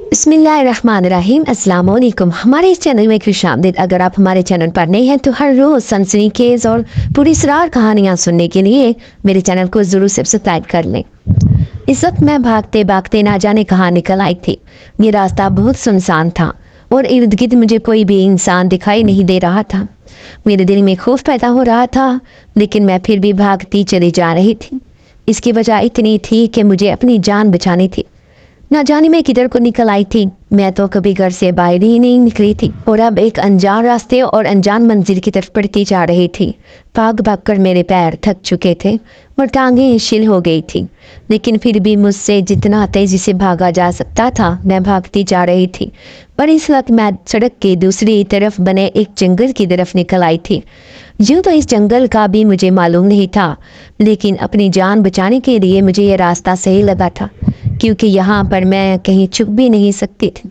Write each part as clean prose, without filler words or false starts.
बिस्मिल्लाहिर्रहमानिर्रहीम। अस्सलाम वालेकुम। हमारे इस चैनल में खुशामदीद। अगर आप हमारे चैनल पर नए हैं तो हर रोज़ सनसनीखेज और पुरअसरार कहानियाँ सुनने के लिए मेरे चैनल को ज़रूर सब्सक्राइब कर लें। इस वक्त मैं भागते भागते ना जाने कहाँ निकल आई थी। ये रास्ता बहुत सुनसान था और इर्द गिर्द मुझे कोई भी इंसान दिखाई नहीं दे रहा था। मेरे दिल में खौफ पैदा हो रहा था, लेकिन मैं फिर भी भागती चली जा रही थी। इसकी वजह इतनी थी कि मुझे अपनी जान बचानी थी। ना जाने मैं किधर को निकल आई थी। मैं तो कभी घर से बाहर ही नहीं निकली थी और अब एक अनजान रास्ते और अनजान मंजिल की तरफ बढ़ती जा रही थी। भाग भाग कर मेरे पैर थक चुके थे और टांगें शिल हो गई थी, लेकिन फिर भी मुझसे जितना तेजी से भागा जा सकता था मैं भागती जा रही थी। पर इस वक्त मैं सड़क के दूसरी तरफ बने एक जंगल की तरफ निकल आई थी। यूँ तो इस जंगल का भी मुझे मालूम नहीं था, लेकिन अपनी जान बचाने के लिए मुझे ये रास्ता सही लगा था, क्योंकि यहाँ पर मैं कहीं छुप भी नहीं सकती थी।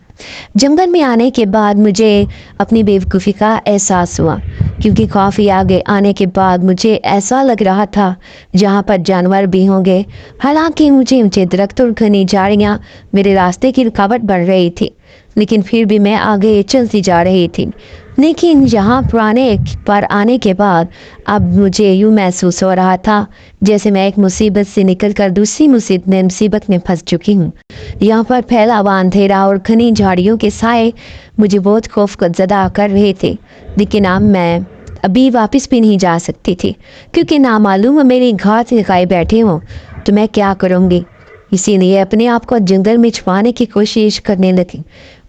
जंगल में आने के बाद मुझे अपनी बेवकूफ़ी का एहसास हुआ, क्योंकि काफ़ी आगे आने के बाद मुझे ऐसा लग रहा था जहाँ पर जानवर भी होंगे। हालांकि मुझे ऊंचे दरख्त और घनी झाड़ियाँ मेरे रास्ते की रुकावट बन रही थी, लेकिन फिर भी मैं आगे चलती जा रही थी। लेकिन यहाँ पुराने पर आने के बाद अब मुझे यूँ महसूस हो रहा था जैसे मैं एक मुसीबत से निकलकर दूसरी मुसीबत में फंस चुकी हूँ। यहाँ पर फैला हुआ अंधेरा और घनी झाड़ियों के साए मुझे बहुत खौफजदा कर रहे थे, लेकिन अब मैं अभी वापस भी नहीं जा सकती थी, क्योंकि नामालूम मेरी घात लगाए बैठे हों तो मैं क्या करूँगी। इसीलिए अपने आप को जंगल में छुपाने की कोशिश करने लगी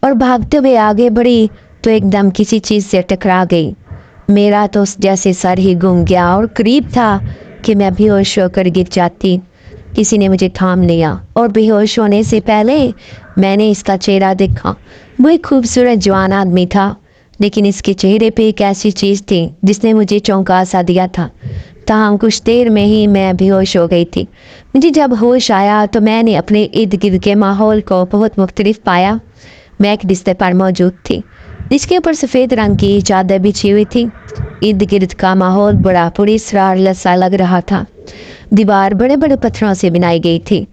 और भागते हुए आगे बढ़ी तो एकदम किसी चीज़ से टकरा गई। मेरा तो जैसे सर ही घूम गया और करीब था कि मैं बेहोश होकर गिर जाती। किसी ने मुझे थाम लिया और बेहोश होने से पहले मैंने इसका चेहरा देखा। वो एक खूबसूरत जवान आदमी था, लेकिन इसके चेहरे पे एक ऐसी चीज़ थी जिसने मुझे चौंका सा दिया था। ताहम कुछ देर में ही मैं बेहोश हो गई थी। मुझे जब होश आया तो मैंने अपने इर्द गिर्द के माहौल को बहुत मुख्तलिफ पाया। मैं एक बिस्तर पर मौजूद थी जिसके ऊपर सफ़ेद रंग की चादर बिछी हुई थी। इर्द गिर्द का माहौल बड़ा पुरअसरार सा लग रहा था। दीवार बड़े बड़े पत्थरों से बनाई गई थी,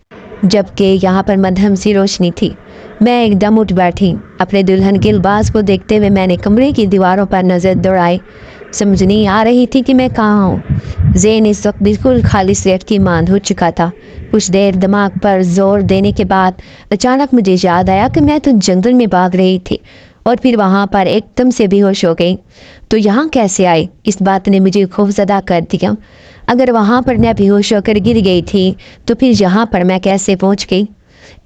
जबकि यहाँ पर मध्यम सी रोशनी थी। मैं एकदम उठ बैठी। अपने दुल्हन के लिबास को देखते हुए मैंने कमरे की दीवारों पर नज़र दौड़ाई। समझ नहीं आ रही थी कि मैं कहाँ हूँ। ज़ेन इस वक्त बिल्कुल खाली स्लेट की मांद हो चुका था। कुछ देर दिमाग पर जोर देने के बाद अचानक मुझे याद आया कि मैं तो जंगल में भाग रही थी और फिर वहाँ पर एकदम से बेहोश हो गई। तो यहाँ कैसे आई? इस बात ने मुझे खौफजदा कर दिया। अगर वहाँ पर मैं बेहोश होकर गिर गई थी तो फिर यहाँ पर मैं कैसे पहुँच गई?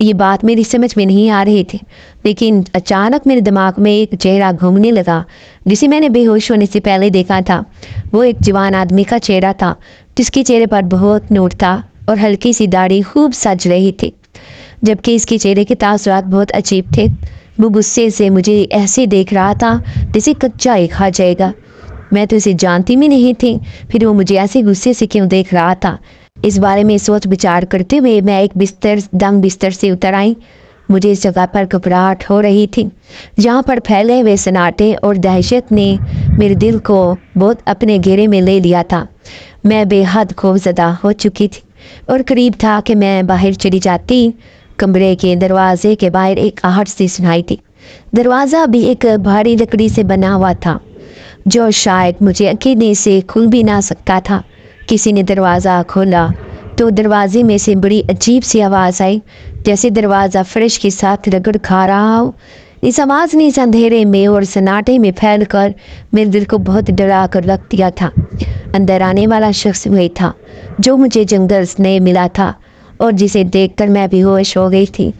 ये बात मेरी समझ में नहीं आ रही थी, लेकिन अचानक मेरे दिमाग में एक चेहरा घूमने लगा जिसे मैंने बेहोश होने से पहले देखा था। वो एक जवान आदमी का चेहरा था, जिसके चेहरे पर बहुत नूर था और हल्की सी दाढ़ी खूब सज रही थी, जबकि इसके चेहरे के तासुरात बहुत अजीब थे। वो गुस्से से मुझे ऐसे देख रहा था जैसे कच्चा ही खा जाएगा। मैं तो इसे जानती भी नहीं थी, फिर वो मुझे ऐसे गुस्से से क्यों देख रहा था? इस बारे में सोच विचार करते हुए मैं एक बिस्तर से उतर आई। मुझे इस जगह पर घबराहट हो रही थी, जहाँ पर फैले हुए सन्नाटे और दहशत ने मेरे दिल को बहुत अपने घेरे में ले लिया था। मैं बेहद खौफजदा हो चुकी थी और करीब था कि मैं बाहर चली जाती। कमरे के दरवाजे के बाहर एक आहट सी सुनाई थी। दरवाज़ा भी एक भारी लकड़ी से बना हुआ था, जो शायद मुझे अकेले से खुल भी ना सकता था। किसी ने दरवाज़ा खोला तो दरवाजे में से बड़ी अजीब सी आवाज़ आई, जैसे दरवाज़ा फर्श के साथ रगड़ खा रहा हो। इस आवाज़ ने इस अंधेरे में और सन्नाटे में फैल कर मेरे दिल को बहुत डरा कर रख दिया था। अंदर आने वाला शख्स वही था जो मुझे जंगल से मिला था और जिसे देखकर मैं बेहोश हो गई थी।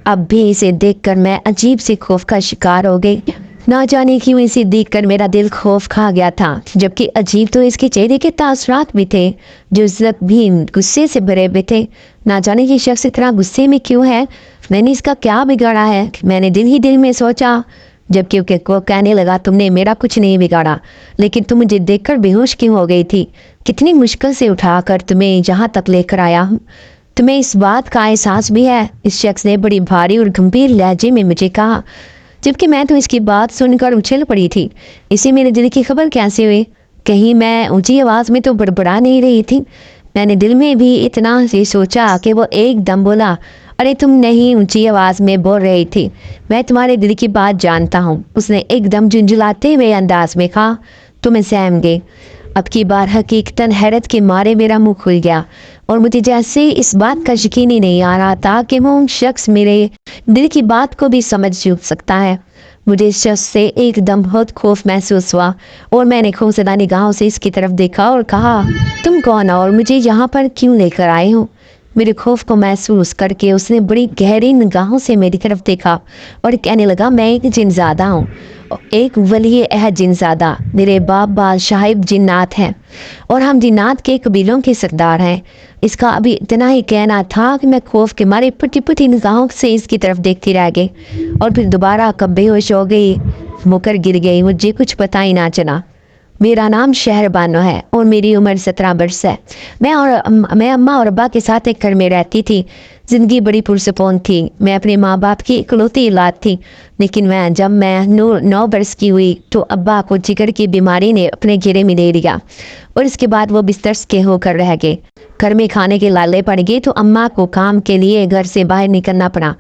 अब भी इसे देखकर मैं अजीब से खौफ का शिकार हो गई। ना जाने क्यों इसे देखकर मेरा दिल खौफ खा गया था, जबकि अजीब तो इसके चेहरे के तासुरात भी थे जो इस वक्त भी गुस्से से भरे हुए थे। ना जाने ये शख्स इतना गुस्से में क्यों है? मैंने इसका क्या बिगाड़ा है? मैंने दिल ही दिल में सोचा, जबकि वो कहने लगा तुमने मेरा कुछ नहीं बिगाड़ा, लेकिन तुम मुझे देखकर बेहोश क्यों हो गई थी? कितनी मुश्किल से उठाकर तुम्हें जहाँ तक लेकर आया हूँ। तुम्हें इस बात का एहसास भी है? इस शख्स ने बड़ी भारी और गंभीर लहजे में मुझे कहा, जबकि मैं तो इसकी बात सुनकर उछल पड़ी थी। इसे मेरे दिल की खबर कैसे हुई? कहीं मैं ऊंची आवाज़ में तो बड़बड़ा नहीं रही थी? मैंने दिल में भी इतना से सोचा कि वो एकदम बोला, अरे तुम नहीं, ऊंची आवाज़ में बोल रही थी। मैं तुम्हारे दिल की बात जानता हूँ, उसने एकदम झुंझुलाते हुए अंदाज में कहा। तो मैं सहम गई। अब की बार हकीकतन हैरत के मारे मेरा मुंह खुल गया और मुझे जैसे इस बात का यकीन ही नहीं आ रहा था कि वो शख्स मेरे दिल की बात को भी समझ सकता है। मुझे इस शख्स से एकदम बहुत खौफ महसूस हुआ और मैंने खौफजदा निगाहों से इसकी तरफ देखा और कहा, तुम कौन हो और मुझे यहाँ पर क्यों लेकर आए हो? मेरे खौफ को महसूस करके उसने बड़ी गहरी निगाहों से मेरी तरफ देखा और कहने लगा, मैं एक जिनज़ादा हूँ, एक वली अहद जिनज़ादा। मेरे बाप बादशाह जिन्नात हैं और हम जिन्नात के कबीलों के सरदार हैं। इसका अभी इतना ही कहना था कि मैं खौफ के मारे पुटी पुटी निगाहों से इसकी तरफ देखती रह गई और फिर दोबारा कब बेहोश हो गई, मुकर गिर गई। मुझे कुछ पता ही ना चला। मेरा नाम शहरबानो है और मेरी उम्र 17 वर्ष है। मैं अम्मा और अब्बा के साथ एक घर में रहती थी। ज़िंदगी बड़ी पुरसकून थी। मैं अपने माँ बाप की इकलौती औलाद थी। लेकिन जब मैं 9 वर्ष की हुई तो अब्बा को जिगर की बीमारी ने अपने घेरे में ले लिया और इसके बाद वो बिस्तर के होकर रह गए। घर में खाने के लाले पड़ गए तो अम्मा को काम के लिए घर से बाहर निकलना पड़ा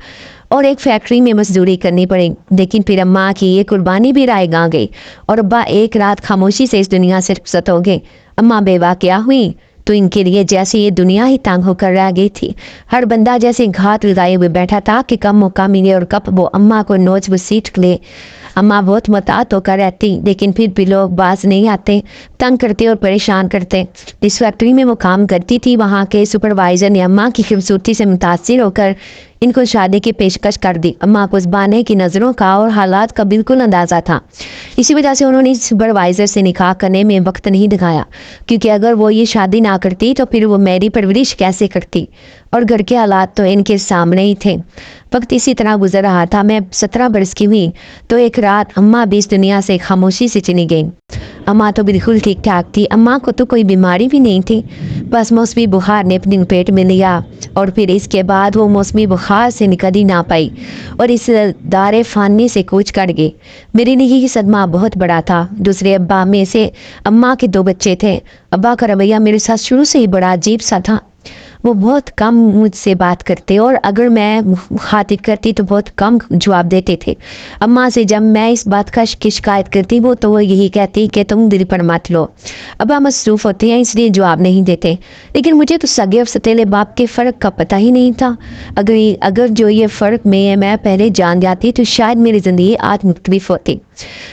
और एक फैक्ट्री में मजदूरी करनी पड़ी। लेकिन फिर अम्मा की ये कुर्बानी भी रायगा आ गई और अब्बा एक रात खामोशी से इस दुनिया से रुखसत हो गए। अम्मा बेवा क्या हुई तो इनके लिए जैसे ये दुनिया ही तंग होकर रह गई थी। हर बंदा जैसे घात लगाए हुए बैठा था कि कब मौका मिले और कब वो अम्मा को नोच घसीट ले। अम्मा बहुत मुतात होकर रहती, लेकिन फिर भी लोग बाज नहीं आते, तंग करते और परेशान करते। इस फैक्ट्री में वो काम करती थी, वहाँ के सुपरवाइज़र ने अम्मा की खूबसूरती से मुतासिर होकर इनको शादी की पेशकश कर दी। अम्मा को उस बाने की नज़रों का और हालात का बिल्कुल अंदाज़ा था। इसी वजह से उन्होंने इस सुपरवाइज़र से निकाह करने में वक्त नहीं दिखाया, क्योंकि अगर वो ये शादी ना करती तो फिर वो मेरी परवरिश कैसे करती, और घर के हालात तो इनके सामने ही थे। वक्त इसी तरह गुजर रहा था। मैं 17 बरस की हुई तो एक रात अम्मा भी इस दुनिया से खामोशी से चली गई। अम्मा तो बिल्कुल ठीक ठाक थी। अम्मा को तो कोई बीमारी भी नहीं थी, बस मौसमी बुखार ने अपनी पेट में लिया और फिर इसके बाद वो मौसमी बुखार से निकल ही ना पाई और इस दारे फानी से कूच कर गई। मेरे लिए ये सदमा बहुत बड़ा था। दूसरे अब्बा में से अम्मा के 2 बच्चे थे। अब्बा का रवैया मेरे साथ शुरू से ही बड़ा अजीब सा था। वो बहुत कम मुझसे बात करते और अगर मैं खातिर करती तो बहुत कम जवाब देते थे। अम्मा से जब मैं इस बात की शिकायत करती वो यही कहती कि तुम दिल पर मत लो। अब्बा मसरूफ़ होते हैं इसलिए जवाब नहीं देते। लेकिन मुझे तो सगे और सतीले बाप के फ़र्क का पता ही नहीं था। अगर जो ये फ़र्क मैं पहले जान जाती तो शायद मेरी ज़िंदगी आज मुख्तलिफ होती।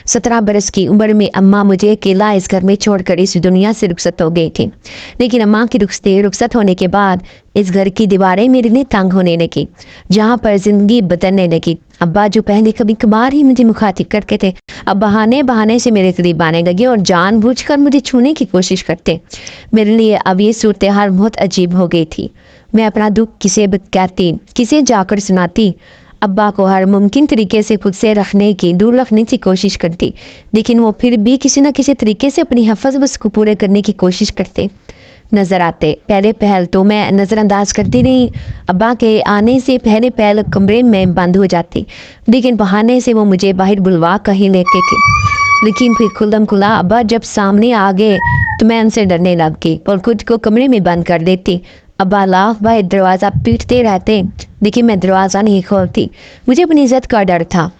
17 बरस की उम्र में अम्मा मुझे अकेला इस घर में छोड़कर इस दुनिया से रुखसत हो गई थी। लेकिन अम्मा की रुखसत होने के बाद इस घर की दीवारें मेरे लिए तंग होने लगी, जहाँ पर जिंदगी बदलने लगी। अब्बा जो पहले कभी कभार ही मुझे मुखातिब करते थे, अब बहाने से मेरे करीब आने लगे और जानबूझकर मुझे छूने की कोशिश करते। मेरे लिए अब ये सूरत हाल बहुत अजीब हो गई थी। मैं अपना दुख किसे कहती, किसे जाकर सुनाती। अब्बा को हर मुमकिन तरीके से खुद से दूर रखने की कोशिश करती, लेकिन वो फिर भी किसी न किसी तरीके से अपनी हफ़्ज़ को पूरे करने की कोशिश करते नज़र आते। पहले पहल तो मैं नज़रअंदाज करती रही। अब्बा के आने से पहले पहल कमरे में बंद हो जाती, लेकिन बहाने से वो मुझे बाहर बुलवा कहीं लेते थे। लेकिन फिर खुल्लम खुला अब्बा जब सामने आ गए तो मैं उनसे डरने लग गई और खुद को कमरे में बंद कर देती। अब्बा लाख बार दरवाज़ा पीटते रहते, लेकिन मैं दरवाज़ा नहीं खोलती। मुझे अपनी इज़्ज़त का डर था।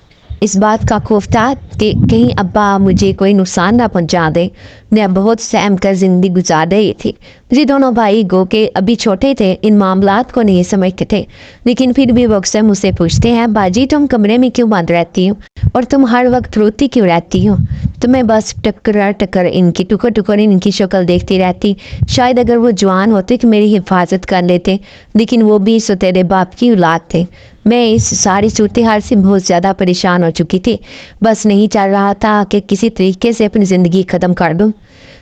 इस बात का खौफ था कि कहीं अब्बा मुझे कोई नुकसान ना पहुंचा दे। मैं बहुत सहम कर ज़िंदगी गुजार रही थी। मुझे दोनों भाई गो के अभी छोटे थे, इन मामलात को नहीं समझते थे, लेकिन फिर भी वो अक्सर मुझसे पूछते हैं, बाजी तुम कमरे में क्यों बंद रहती हो और तुम हर वक्त रोती क्यों रहती हो? तो मैं बस टक्कर इनकी टुकर इनकी शक्ल देखती रहती। शायद अगर वो जवान होते कि मेरी हिफाजत कर लेते, लेकिन वो भी सौतेले बाप की औलाद थे। मैं इस सारी सूरत हाल से बहुत ज़्यादा परेशान हो चुकी थी। बस नहीं चल रहा था कि किसी तरीके से अपनी ज़िंदगी ख़त्म कर दूँ।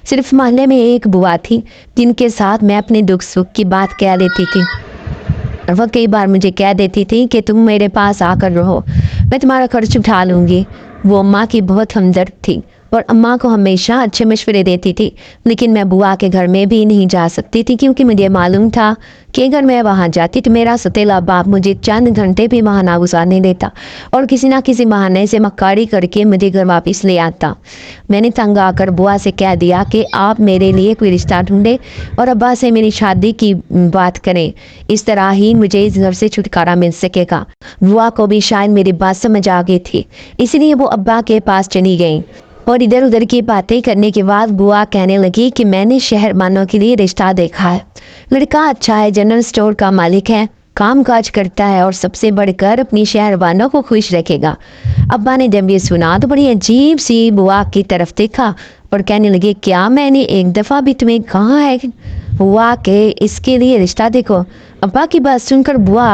सिर्फ मोहल्ले में एक बुआ थी जिनके साथ मैं अपने दुख सुख की बात कह लेती थी। वह कई बार मुझे कह देती थी कि तुम मेरे पास आकर रहो, मैं तुम्हारा खर्च उठा लूँगी। वो अम्मा की बहुत हमदर्द थी। और अम्मा को हमेशा अच्छे मशवरे देती थी, लेकिन मैं बुआ के घर में भी नहीं जा सकती थी क्योंकि मुझे मालूम था कि अगर मैं वहाँ जाती तो मेरा सतीला बाप मुझे चंद घंटे भी वहाँ ना गुजारने देता और किसी ना किसी बहाने से मक्कारी करके मुझे घर वापस ले आता। मैंने तंग आकर बुआ से कह दिया कि आप मेरे लिए कोई रिश्ता ढूंढे और अब्बा से मेरी शादी की बात करें, इस तरह ही मुझे इस घर से छुटकारा मिल सकेगा। बुआ को भी शायद मेरी बात समझ आ गई थी, इसलिए वो अब्बा के पास चली गई और इधर उधर की बातें करने के बाद बुआ कहने लगी कि मैंने शहरबानों के लिए रिश्ता देखा है। लड़का अच्छा है, जनरल स्टोर का मालिक है, काम काज करता है और सबसे बढ़कर अपनी शहरबानों को खुश रखेगा। अब्बा ने जब ये सुना तो बड़ी अजीब सी बुआ की तरफ देखा और कहने लगे, क्या मैंने एक दफ़ा भी तुम्हें कहा है बुआ के इसके लिए रिश्ता देखो। अब्बा की बात सुनकर बुआ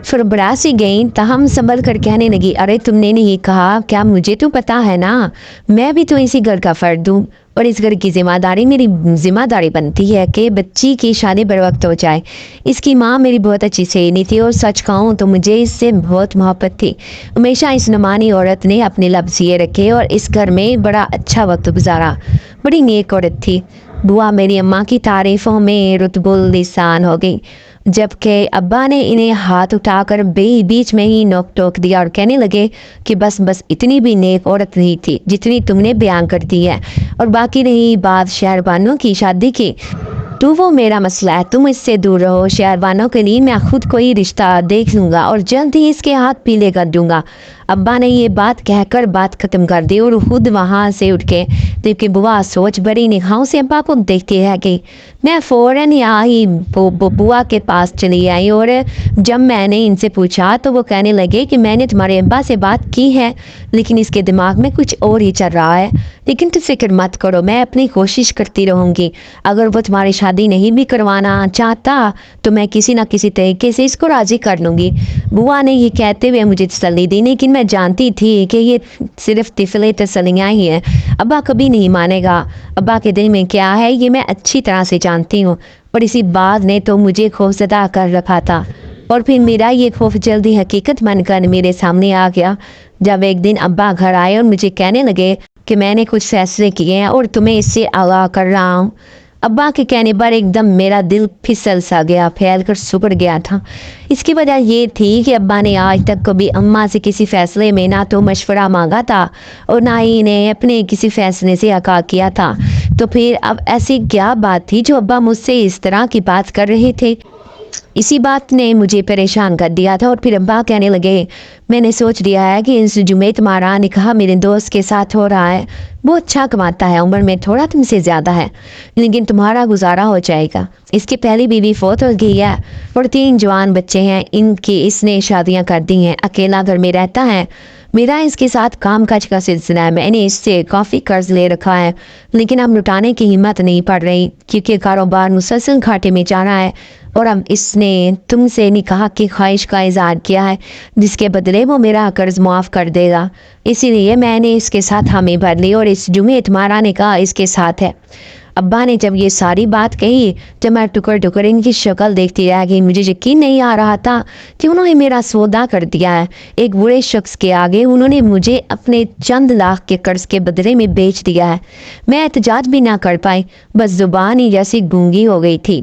फिर बड़ा सी गई, तहम संभल कर कहने लगी, अरे तुमने नहीं कहा क्या? मुझे तो पता है ना, मैं भी तो इसी घर का फर्द हूँ और इस घर की जिम्मेदारी मेरी जिम्मेदारी बनती है कि बच्ची की शादी बर वक्त हो जाए। इसकी माँ मेरी बहुत अच्छी सहेली थी और सच कहूँ तो मुझे इससे बहुत मोहब्बत थी। हमेशा इस नमानी औरत ने अपने लफ्ज़ ये रखे और इस घर में बड़ा अच्छा वक्त गुजारा। बड़ी नेक औरत थी। बुआ मेरी अम्मा की तारीफ़ों में रुतबुल लिसान हो गई, जबकि अब्बा ने इन्हें हाथ उठाकर बीच में ही नोक टोक दिया और कहने लगे कि बस बस इतनी भी नेक औरत नहीं थी जितनी तुमने बयान कर दी है। और बाकी रही बात शहरबानों की शादी की, तो वो मेरा मसला है, तुम इससे दूर रहो। शहरबानों के लिए मैं खुद कोई रिश्ता देख लूँगा और जल्द ही इसके हाथ पीले कर दूँगा। अब्बा ने ये बात कहकर बात ख़त्म कर दी और खुद वहाँ से उठ के, जबकि बुआ सोच बड़ी निगाहों से अब्बा को देखती रह गई। मैं फ़ौरन ही बुआ के पास चली आई और जब मैंने इनसे पूछा तो वो कहने लगे कि मैंने तुम्हारे अब्बा से बात की है, लेकिन इसके दिमाग में कुछ और ही चल रहा है। लेकिन तुम फिक्र मत करो, मैं अपनी कोशिश करती रहूँगी। अगर वो तुम्हारी शादी नहीं भी करवाना चाहता तो मैं किसी ना किसी तरीके से इसको राज़ी कर लूँगी। बुआ ने ये कहते हुए मुझे तसल्ली दी, लेकिन मैं जानती थी कि ये सिर्फ तिफले तसल्लियाँ ही हैं। अब्बा कभी नहीं मानेगा। अब्बा के दिल में क्या है ये मैं अच्छी तरह से जानती हूँ, और इसी बात ने तो मुझे खौफजदा कर रखा था। और फिर मेरा ये खौफ जल्दी हकीकत बनकर मेरे सामने आ गया जब एक दिन अब्बा घर आए और मुझे कहने लगे कि मैंने कुछ फैसले किए हैं और तुम्हें इससे आगाह कर रहा हूँ। अब्बा के कहने पर एकदम मेरा दिल फिसल सा गया, फैल कर सुकड़ गया था। इसकी वजह ये थी कि अब्बा ने आज तक कभी अम्मा से किसी फैसले में ना तो मशवरा मांगा था और ना ही इन्हें अपने किसी फैसले से आगाह किया था। तो फिर अब ऐसी क्या बात थी जो अब्बा मुझसे इस तरह की बात कर रहे थे? इसी बात ने मुझे परेशान कर दिया था। और फिर अब्बा कहने लगे, मैंने सोच लिया है कि इस जुमे तुम्हारा निकाह मेरे दोस्त के साथ हो रहा है। वो अच्छा कमाता है, उम्र में थोड़ा तुमसे ज़्यादा है, लेकिन तुम्हारा गुजारा हो जाएगा। इसकी पहली बीवी फौत हो गई है और 3 जवान बच्चे हैं, इनकी इसने शादियां कर दी हैं। अकेला घर में रहता है। मेरा इसके साथ काम काज का सिलसिला है। मैंने इससे काफ़ी कर्ज ले रखा है, लेकिन अब लुटाने की हिम्मत नहीं पड़ रही क्योंकि कारोबार मुसलसल घाटे में जा रहा है। और अब इसने तुमसे निकाह की ख्वाहिश का इजहार किया है, जिसके बदले वो मेरा कर्ज मुआफ़ कर देगा। इसीलिए मैंने इसके साथ हामी भर ली और इस जुमे तुम्हारा निकाह इसके साथ है। अब्बा ने जब ये सारी बात कही, जब मैं टुकर टुकर इनकी शक्ल देखती रह गई, मुझे यकीन नहीं आ रहा था कि उन्होंने मेरा सौदा कर दिया है। एक बुरे शख्स के आगे उन्होंने मुझे अपने चंद लाख के कर्ज के बदले में बेच दिया है। मैं एहतजाज भी ना कर पाई, बस जुबान ही जैसी गूंगी हो गई थी,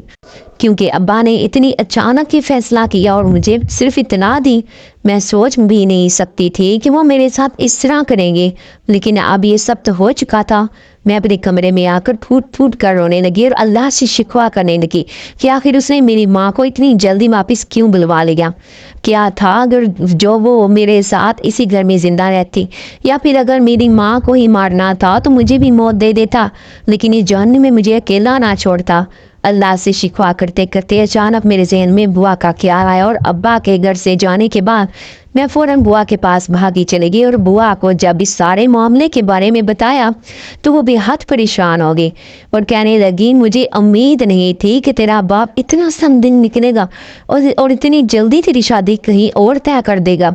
क्योंकि अब्बा ने इतनी अचानक ही फैसला किया और मुझे सिर्फ इतना दी। मैं सोच भी नहीं सकती थी कि वो मेरे साथ इस तरह करेंगे, लेकिन अब ये सब तो हो चुका था। मैं अपने कमरे में आकर फूट फूट कर रोने लगी और अल्लाह से शिकवा करने लगी कि आखिर उसने मेरी माँ को इतनी जल्दी वापस क्यों बुलवा लिया। क्या था अगर जो वो मेरे साथ इसी घर में ज़िंदा रहती, या फिर अगर मेरी माँ को ही मारना था तो मुझे भी मौत दे देता, लेकिन इस जहन्नुम में मुझे अकेला ना छोड़ता। अल्लाह से शिकवा करते करते अचानक मेरे जहन में बुआ का ख्याल आया और अब्बा के घर से जाने के बाद मैं फ़ौरन बुआ के पास भागी चली गई और बुआ को जब इस सारे मामले के बारे में बताया तो वो बेहद परेशान हो गई और कहने लगी, मुझे उम्मीद नहीं थी कि तेरा बाप इतना समदिन निकलेगा और इतनी जल्दी तेरी शादी कहीं और तय कर देगा।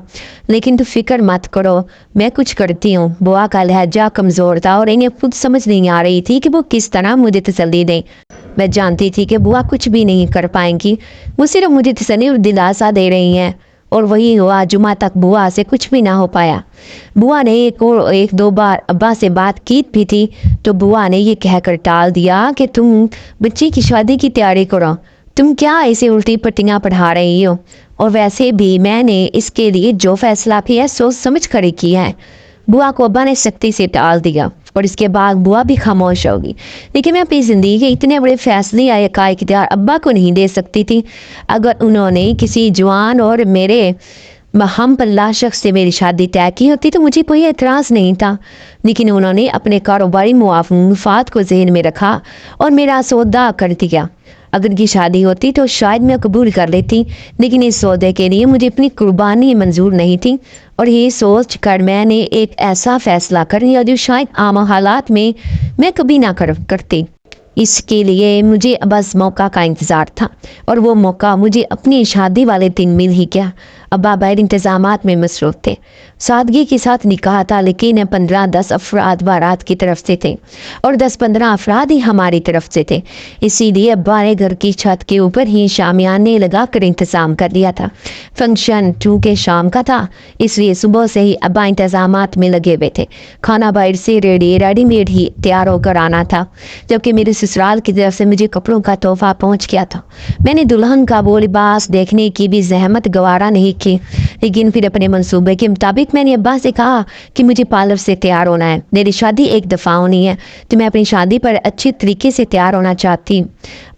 लेकिन तू फिक्र मत करो, मैं कुछ करती हूँ। बुआ का लहजा कमज़ोर था और इन्हें खुद समझ नहीं आ रही थी कि वो किस तरह मुझे तसल्ली दें। मैं जानती थी कि बुआ कुछ भी नहीं कर पाएंगी, वो सिर्फ मुझे तसल्ली और दिलासा दे रही हैं और वही हुआ, जुमा तक बुआ से कुछ भी ना हो पाया। बुआ ने एक दो बार अब्बा से बात की भी थी, तो बुआ ने ये कहकर टाल दिया कि तुम बच्ची की शादी की तैयारी करो, तुम क्या ऐसे उल्टी पट्टियाँ पढ़ा रही हो, और वैसे भी मैंने इसके लिए जो फैसला भी है सोच समझ कर ही किया है। बुआ को अब्बा ने सख्ती से टाल दिया और इसके बाद बुआ भी खामोश होगी। लेकिन मैं अपनी ज़िंदगी के इतने बड़े फैसले का इख्तियार अब्बा को नहीं दे सकती थी। अगर उन्होंने किसी जवान और मेरे हम पल्ला शख्स से मेरी शादी तय की होती तो मुझे कोई एतराज़ नहीं था, लेकिन उन्होंने अपने कारोबारी मुफाद को जहन में रखा और मेरा सौदा कर दिया। अगर उनकी शादी होती तो शायद मैं कबूल कर लेती, लेकिन इस सौदे के लिए मुझे अपनी कुर्बानी मंजूर नहीं थी। और ये सोच कर मैंने एक ऐसा फैसला कर लिया जो शायद आम हालात में मैं कभी ना करती। इसके लिए मुझे बस मौका का इंतज़ार था, और वो मौका मुझे अपनी शादी वाले दिन मिल ही गया। अब्बा बैर इंतज़ामात में मसरूफ़ थे। सादगी के साथ निकाह था, लेकिन 15-10 अफराद बारात की तरफ से थे और 10-15 अफराद ही हमारी तरफ से थे। इसीलिए अब्बा ने घर की छत के ऊपर ही शामियाने लगा कर इंतज़ाम कर लिया था। फंक्शन चूँकि शाम का था, इसलिए सुबह से ही अब्बा इंतज़ामात में लगे हुए थे। खाना बाहर से रेडीमेड ही तैयार होकर आना था, जबकि मेरे ससुराल की तरफ से मुझे कपड़ों का तोहफा पहुंच गया था। मैंने दुल्हन का वो लिबास देखने की भी जहमत गवारा नहीं की, लेकिन फिर अपने मंसूबे के मुताबिक मैंने अब्बा से कहा कि मुझे पार्लर से तैयार होना है। मेरी शादी एक दफ़ा होनी है, तो मैं अपनी शादी पर अच्छी तरीके से तैयार होना चाहती।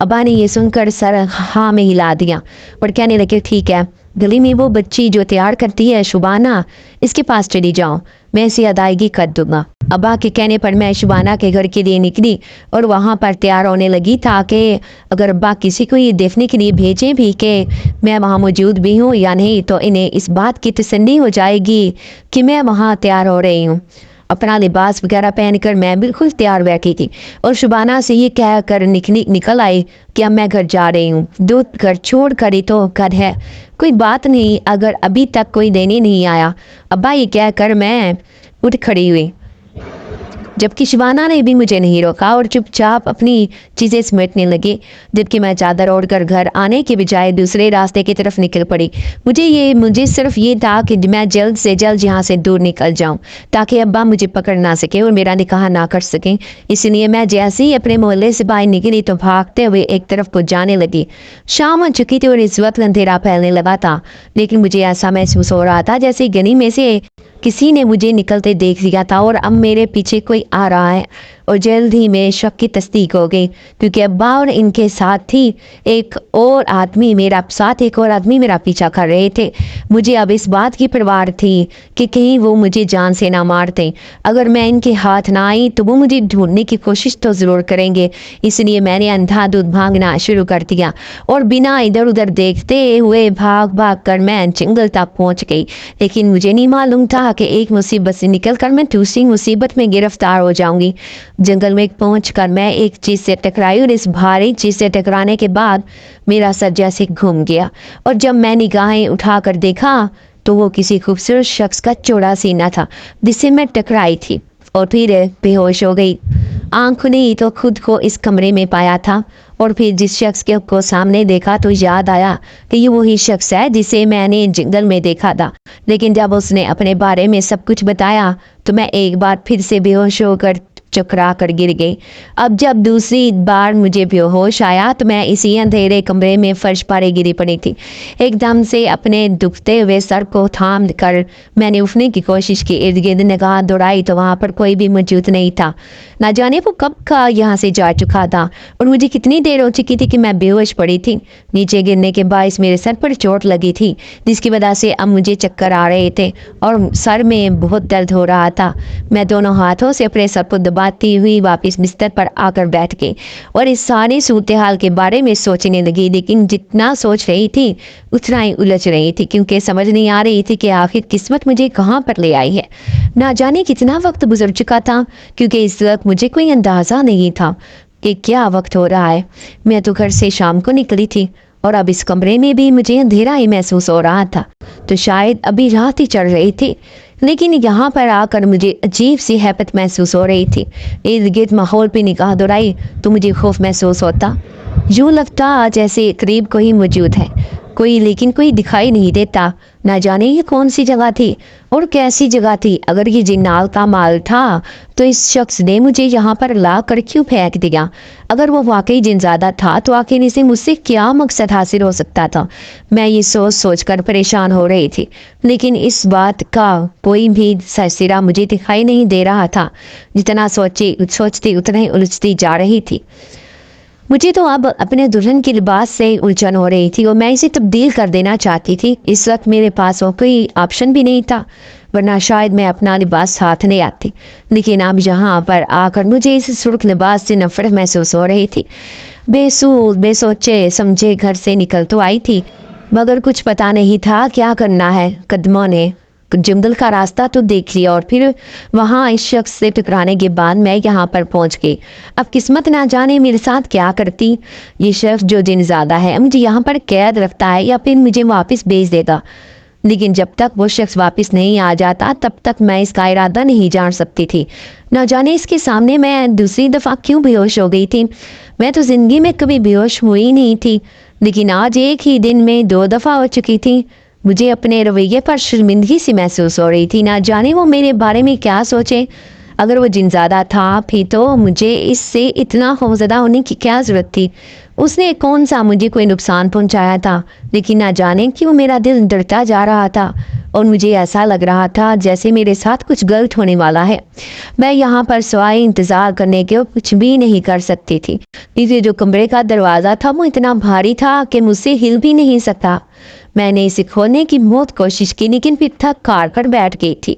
अब्बा ने ये सुनकर सर हाँ में हिला दिया और कहने लगे, ठीक है, गली में वो बच्ची जो तैयार करती है शुबाना, इसके पास चली जाओ, मैं इसे अदायगी कर दूंगा। अब्बा के कहने पर मैं शुबाना के घर के लिए निकली और वहाँ पर तैयार होने लगी, ताकि अगर अब्बा किसी को ये देखने के लिए भेजें भी कि मैं वहाँ मौजूद भी हूँ या नहीं, तो इन्हें इस बात की तसल्ली हो जाएगी कि मैं वहाँ तैयार हो रही हूँ। अपना लिबास वगैरह पहनकर मैं बिल्कुल तैयार बैठी थी और शुबाना से ये कह कर निकल आई कि अब मैं घर जा रही हूँ। दूध घर छोड़ कर ही तो घर है, कोई बात नहीं अगर अभी तक कोई देने नहीं आया। अब्बा ये कह कर मैं उठ खड़ी हुई, जबकि शुबाना ने भी मुझे नहीं रोका और चुपचाप अपनी चीज़ें समेटने लगी, जबकि मैं चादर ओढ़कर घर आने के बजाय दूसरे रास्ते की तरफ निकल पड़ी। मुझे सिर्फ ये था कि मैं जल्द से जल्द यहाँ से दूर निकल जाऊँ, ताकि अब्बा मुझे पकड़ ना सके और मेरा निकाह ना कर सकें। इसलिए मैं जैसे ही अपने मोहल्ले से बाहर निकली तो भागते हुए एक तरफ को जाने लगी। शाम हो चुकी थी और इस वक्त अंधेरा फैलने लगा था, लेकिन मुझे ऐसा महसूस हो रहा था जैसे गली में से किसी ने मुझे निकलते देख लिया था और अब मेरे पीछे कोई आ रहा है। और जल्द ही में शक की तस्दीक हो गई, क्योंकि अब्बा और इनके साथ ही एक और आदमी मेरा पीछा कर रहे थे। मुझे अब इस बात की परवाह थी कि कहीं वो मुझे जान से ना मार दें। अगर मैं इनके हाथ ना आई तो वो मुझे ढूंढने की कोशिश तो ज़रूर करेंगे। इसलिए मैंने अंधाधुंध भागना शुरू कर दिया और बिना इधर उधर देखते हुए भाग कर मैं जंगल तक पहुँच गई। लेकिन मुझे नहीं मालूम था कि एक मुसीबत से निकल कर मैं दूसरी मुसीबत में गिरफ्तार हो जाऊंगी। जंगल में पहुंचकर मैं एक चीज़ से टकराई और इस भारी चीज़ से टकराने के बाद मेरा सर जैसे घूम गया, और जब मैं निगाहें उठाकर देखा तो वो किसी खूबसूरत शख्स का चौड़ा सीना था जिससे मैं टकराई थी, और फिर बेहोश हो गई। आँख खुली तो खुद को इस कमरे में पाया था, और फिर जिस शख्स को सामने देखा तो याद आया कि ये वही शख्स है जिसे मैंने जंगल में देखा था। लेकिन जब उसने अपने बारे में सब कुछ बताया तो मैं एक बार फिर से बेहोश होकर चकरा कर गिर गई। अब जब दूसरी बार मुझे बेहोश आया तो मैं इसी अंधेरे कमरे में फर्श पर गिरी पड़ी थी। एकदम से अपने दुखते हुए सर को थाम कर मैंने उठने की कोशिश की। इर्द गिर्द निगाह दौड़ाई तो वहाँ पर कोई भी मौजूद नहीं था। ना जाने वो कब का यहाँ से जा चुका था और मुझे कितनी देर हो चुकी थी कि मैं बेहोश पड़ी थी। नीचे गिरने के बायस मेरे सर पर चोट लगी थी, जिसकी वजह से अब मुझे चक्कर आ रहे थे और सर में बहुत दर्द हो रहा था। मैं दोनों हाथों से अपने सर को दबाती हुई वापस बिस्तर पर आकर बैठ गई और इस सारी सूरत हाल के बारे में सोचने लगी। लेकिन जितना सोच रही थी उतना ही उलझ रही थी, क्योंकि समझ नहीं आ रही थी कि आखिर किस्मत मुझे कहाँ पर ले आई है। ना जाने कितना वक्त गुजर चुका था, क्योंकि इस वक्त मुझे कोई अंदाज़ा नहीं था कि क्या वक्त हो रहा है। मैं तो घर से शाम को निकली थी और अब इस कमरे में भी मुझे अंधेरा ही महसूस हो रहा था, तो शायद अभी रात ही चढ़ रही थी। लेकिन यहाँ पर आकर मुझे अजीब सी हैबत महसूस हो रही थी। इर्द गिर्द माहौल पर निगाह दौड़ाई तो मुझे खौफ महसूस होता, यूँ लगता जैसे करीब कोई मौजूद है। कोई दिखाई नहीं देता। ना जाने ये कौन सी जगह थी और कैसी जगह थी। अगर ये जिन्नाल का माल था तो इस शख्स ने मुझे यहाँ पर ला कर क्यों फेंक दिया। अगर वो वाकई जिनज़ादा था तो आखिर इसे मुझसे क्या मकसद हासिल हो सकता था। मैं ये सोच सोच कर परेशान हो रही थी, लेकिन इस बात का कोई भी सिरा मुझे दिखाई नहीं दे रहा था। जितना सोचती उतना ही उलझती जा रही थी। मुझे तो अब अपने दुल्हन के लिबास से उलझन हो रही थी और मैं इसे तब्दील कर देना चाहती थी। इस वक्त मेरे पास और कोई ऑप्शन भी नहीं था, वरना शायद मैं अपना लिबास साथ नहीं आती। लेकिन अब यहाँ पर आकर मुझे इस सुर्ख लिबास से नफरत महसूस हो रही थी। बेसोचे समझे घर से निकल तो आई थी, मगर कुछ पता नहीं था क्या करना है। कदमों ने जंगल का रास्ता तो देख लिया और फिर वहाँ इस शख्स से टकराने के बाद मैं यहाँ पर पहुँच गई। अब किस्मत ना जाने मेरे साथ क्या करती। ये शख्स जो जिनज़ादा है मुझे यहाँ पर कैद रखता है या फिर मुझे वापस भेज देगा। लेकिन जब तक वो शख्स वापस नहीं आ जाता तब तक मैं इसका इरादा नहीं जान सकती थी। न जाने इसके सामने मैं दूसरी दफ़ा क्यों बेहोश हो गई थी। मैं तो ज़िंदगी में कभी बेहोश हुई नहीं थी, लेकिन आज एक ही दिन में 2 दफ़ा हो चुकी थी। मुझे अपने रवैये पर शर्मिंदगी सी महसूस हो रही थी। ना जाने वो मेरे बारे में क्या सोचे। अगर वो जिनज़ादा था फिर तो मुझे इससे इतना खौफज़दा होने की क्या ज़रूरत थी। उसने कौन सा मुझे कोई नुकसान पहुंचाया था। लेकिन ना जाने क्यों मेरा दिल डरता जा रहा था और मुझे ऐसा लग रहा था जैसे मेरे साथ कुछ गलत होने वाला है। मैं यहाँ पर सवाए इंतज़ार करने के कुछ भी नहीं कर सकती थी। ये जो कमरे का दरवाज़ा था वो इतना भारी था कि मुझसे हिल भी नहीं सकता। मैंने इसे खोलने की बहुत कोशिश की, लेकिन फिर थक हार कर बैठ गई थी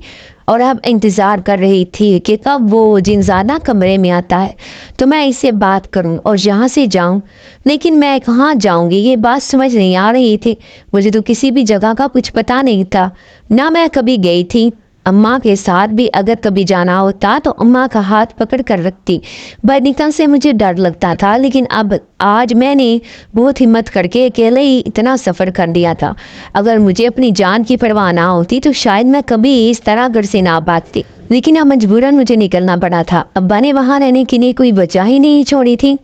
और अब इंतज़ार कर रही थी कि कब वो जिनज़ादा कमरे में आता है तो मैं इससे बात करूं और यहाँ से जाऊं। लेकिन मैं कहाँ जाऊंगी ये बात समझ नहीं आ रही थी। मुझे तो किसी भी जगह का कुछ पता नहीं था, ना मैं कभी गई थी। अम्मा के साथ भी अगर कभी जाना होता तो अम्मा का हाथ पकड़ कर रखती। बनिकन से मुझे डर लगता था, लेकिन अब आज मैंने बहुत हिम्मत करके अकेले ही इतना सफ़र कर लिया था। अगर मुझे अपनी जान की परवाह ना होती तो शायद मैं कभी इस तरह घर से ना भागती, लेकिन अब मजबूरन मुझे निकलना पड़ा था। अब्बा ने वहाँ रहने के लिए कोई वजह ही नहीं छोड़ी थी।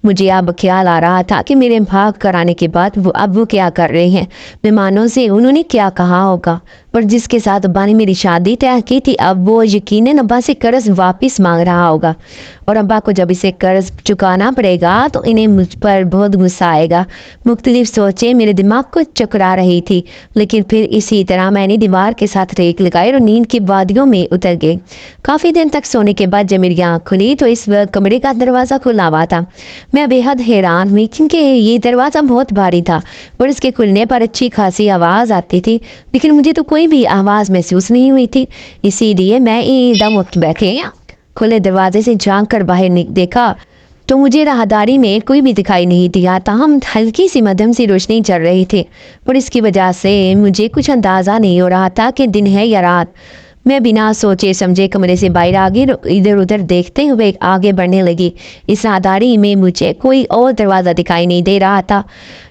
मुझे अब ख्याल आ रहा था कि मेरे भाग कर आने के बाद वो क्या कर रहे हैं। मेहमानों से उन्होंने क्या कहा होगा, पर जिसके साथ अब्बा ने मेरी शादी तय की थी अब वो यकीनन अब्बा से कर्ज वापस मांग रहा होगा। और अब्बा को जब इसे कर्ज चुकाना पड़ेगा तो इन्हें मुझ पर बहुत गुस्सा आएगा। मुख्तलिफ सोचें मेरे दिमाग को चकरा रही थी, लेकिन फिर इसी तरह मैंने दीवार के साथ रेख लगाई और नींद की वादियों में उतर गई। काफ़ी दिन तक सोने के बाद जब मेरी आँख खुली तो इस वक्त कमरे का दरवाज़ा खुला हुआ था। मैं बेहद हैरान हुई क्योंकि ये दरवाज़ा बहुत भारी था और इसके खुलने पर अच्छी खासी आवाज़ आती थी, लेकिन मुझे तो कोई भी आवाज़ महसूस नहीं हुई थी। इसीलिए मैं एकदम उठ बैठे खुले दरवाजे से झांक कर बाहर देखा तो मुझे राहदारी में कोई भी दिखाई नहीं दिया। ताहम हल्की सी मध्यम सी रोशनी चल रही थी, पर इसकी वजह से मुझे कुछ अंदाज़ा नहीं हो रहा था कि दिन है या रात। मैं बिना सोचे समझे कमरे से बाहर आगे इधर उधर देखते हुए आगे बढ़ने लगी। इस राहदारी में मुझे कोई और दरवाज़ा दिखाई नहीं दे रहा था,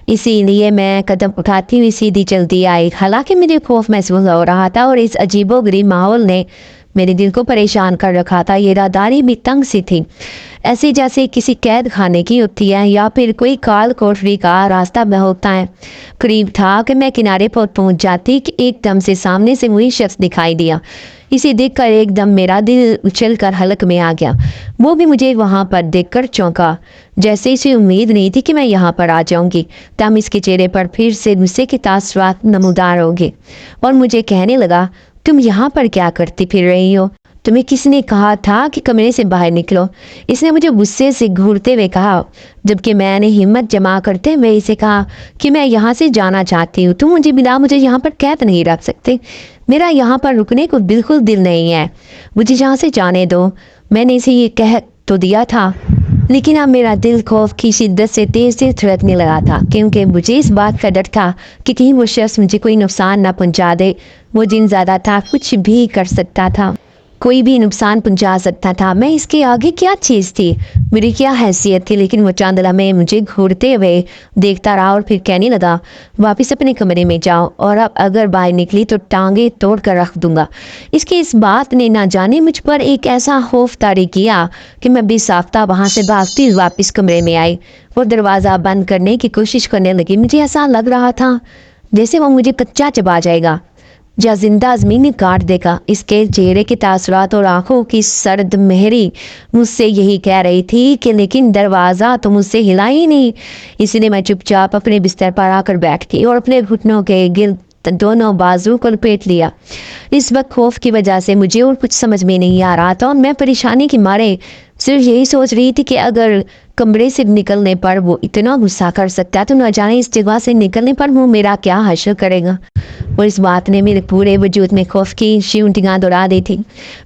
इसीलिए मैं कदम उठाती हुई सीधी चलती आई। हालांकि मुझे खौफ महसूस हो रहा था और इस अजीबोगरीब माहौल ने मेरे दिल को परेशान कर रखा था। ये राहदारी भी तंग सी थी, ऐसे जैसे किसी कैद खाने की होती है या फिर कोई काल कोठरी का रास्ता होता है। करीब था कि मैं किनारे पर पहुंच जाती कि एकदम से सामने से वही शख्स दिखाई दिया। इसे देखकर एकदम मेरा दिल उछल कर हलक में आ गया। वो भी मुझे वहाँ पर देखकर चौंका, जैसे इसे उम्मीद नहीं थी कि मैं यहाँ पर आ जाऊँगी। तब इसके चेहरे पर फिर से गुस्से के तासुरात नमूदार हो गए और मुझे कहने लगा, तुम यहाँ पर क्या करती फिर रही हो? तुम्हें किसने कहा था कि कमरे से बाहर निकलो? इसने मुझे गुस्से से घूरते हुए कहा, जबकि मैंने हिम्मत जमा करते हुए इसे कहा कि मैं यहाँ से जाना चाहती हूँ। तुम मुझे यहाँ पर कैद नहीं रख सकते। मेरा यहाँ पर रुकने को बिल्कुल दिल नहीं है, मुझे यहाँ से जाने दो। मैंने इसे ये कह तो दिया था, लेकिन अब मेरा दिल खौफ की शिद्दत से तेज तेज धड़कने लगा था, क्योंकि मुझे इस बात का डर था कि कहीं वो शख्स मुझे कोई नुकसान ना पहुंचा दे। वो जिनज़ादा था, कुछ भी कर सकता था। कोई भी नुकसान पहुंचा सकता था। मैं इसके आगे क्या चीज़ थी, मेरी क्या हैसियत थी। लेकिन वो चांदला में मुझे घूरते हुए देखता रहा और फिर कहने लगा, वापस अपने कमरे में जाओ और अब अगर बाहर निकली तो टांगे तोड़ कर रख दूंगा। इसकी इस बात ने ना जाने मुझ पर एक ऐसा खौफ तारी किया कि मैं बेसाख्ता वहाँ से भागती हुई वापस कमरे में आई और दरवाज़ा बंद करने की कोशिश करने लगी। मुझे ऐसा लग रहा था जैसे वो मुझे कच्चा चबा जाएगा या जिंदा ज़मीन काट देगा। इसके चेहरे के तासुरात और आंखों की सर्द मेहरी मुझसे यही कह रही थी कि लेकिन दरवाज़ा तो मुझसे हिला ही नहीं। इसलिए मैं चुपचाप अपने बिस्तर पर आकर बैठती और अपने घुटनों के गिर दोनों बाजू को लपेट लिया। इस वक्त खौफ की वजह से मुझे और कुछ समझ में नहीं आ रहा था और मैं परेशानी के मारे सिर्फ यही सोच रही थी कि अगर कमरे से निकलने पर वो इतना गुस्सा कर सकता है तो न जाने इस जगह से निकलने पर वो मेरा क्या हासिल करेगा। और इस बात ने मेरे पूरे वजूद में खौफ की शिंटियाँ दौड़ा दी थी।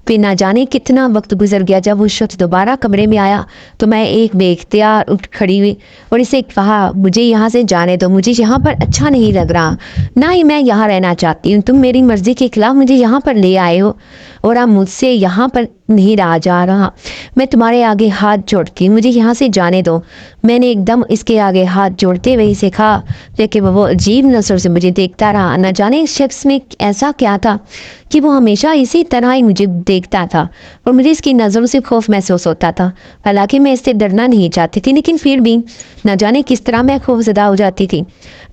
फिर ना जाने कितना वक्त गुजर गया, जब वो शख्स दोबारा कमरे में आया तो मैं एक बेख्तियार उठ खड़ी हुई और इसे कहा, मुझे यहाँ से जाने दो, मुझे यहाँ पर अच्छा नहीं लग रहा, ना ही मैं यहाँ रहना चाहती हूँ। तुम मेरी मर्जी के खिलाफ मुझे यहाँ पर ले आए हो और अब मुझसे यहाँ पर नहीं रहा जा रहा। मैं तुम्हारे आगे हाथ जोड़ती हूँ, मुझे यहाँ से जाने दो। मैंने एकदम इसके आगे हाथ जोड़ते हुए इसे कहा, लेकिन वो अजीब नजर से मुझे देखता रहा। न जाने इस शख्स में ऐसा क्या था कि वो हमेशा इसी तरह ही मुझे देखता था और मुझे इसकी नज़रों से खौफ महसूस होता था। हालांकि मैं इससे डरना नहीं चाहती थी, लेकिन फिर भी न जाने किस तरह मैं खौफजदा हो जाती थी।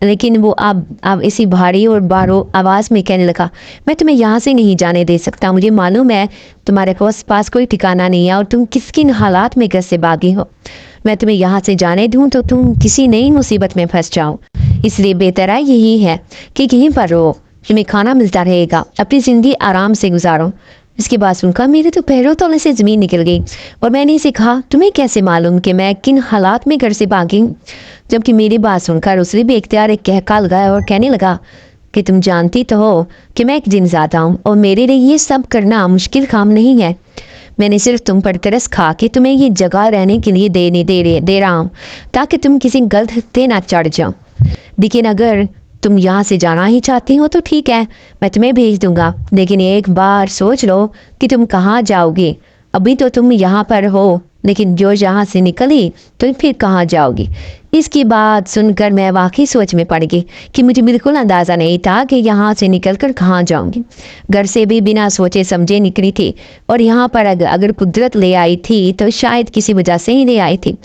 लेकिन वो अब इसी भारी और बारो आवाज़ में कहने लगा, मैं तुम्हें यहाँ से नहीं जाने दे सकता। मुझे मालूम है तुम्हारे पास कोई ठिकाना नहीं है और तुम किस किन हालात में घर से भागी हो। मैं तुम्हें यहाँ से जाने दूँ तो तुम किसी नई मुसीबत में फंस जाओ। इसलिए बेहतर यही है कि यहीं पर रहो, तुम्हें खाना मिलता रहेगा, अपनी ज़िंदगी आराम से गुजारो। इसके बाद सुनकर मेरे तो पैरों तले से ज़मीन निकल गई और मैंने इसे कहा, तुम्हें कैसे मालूम कि मैं किन हालात में घर से भागी। जबकि मेरी बात सुनकर उसने भी इख्तियार एक कहका लगाया और कहने लगा कि तुम जानती तो हो कि मैं एक जिनज़ादा हूँ और मेरे लिए ये सब करना मुश्किल काम नहीं है। मैंने सिर्फ तुम पर तरस खा के तुम्हें ये जगह रहने के लिए दे रहा हूँ ताकि तुम किसी गलत रास्ते ना चढ़ जाओ। लेकिन अगर तुम यहाँ से जाना ही चाहती हो तो ठीक है, मैं तुम्हें भेज दूंगा, लेकिन एक बार सोच लो कि तुम कहाँ जाओगी। अभी तो तुम यहाँ पर हो, लेकिन जो यहाँ से निकली तो फिर कहाँ जाओगी। इसकी बात सुनकर मैं वाकई सोच में पड़ गई कि मुझे बिल्कुल अंदाज़ा नहीं था कि यहाँ से निकलकर कहाँ जाऊँगी। घर से भी बिना सोचे समझे निकली थी और यहाँ पर अगर कुदरत ले आई थी तो शायद किसी वजह से ही ले आई थी।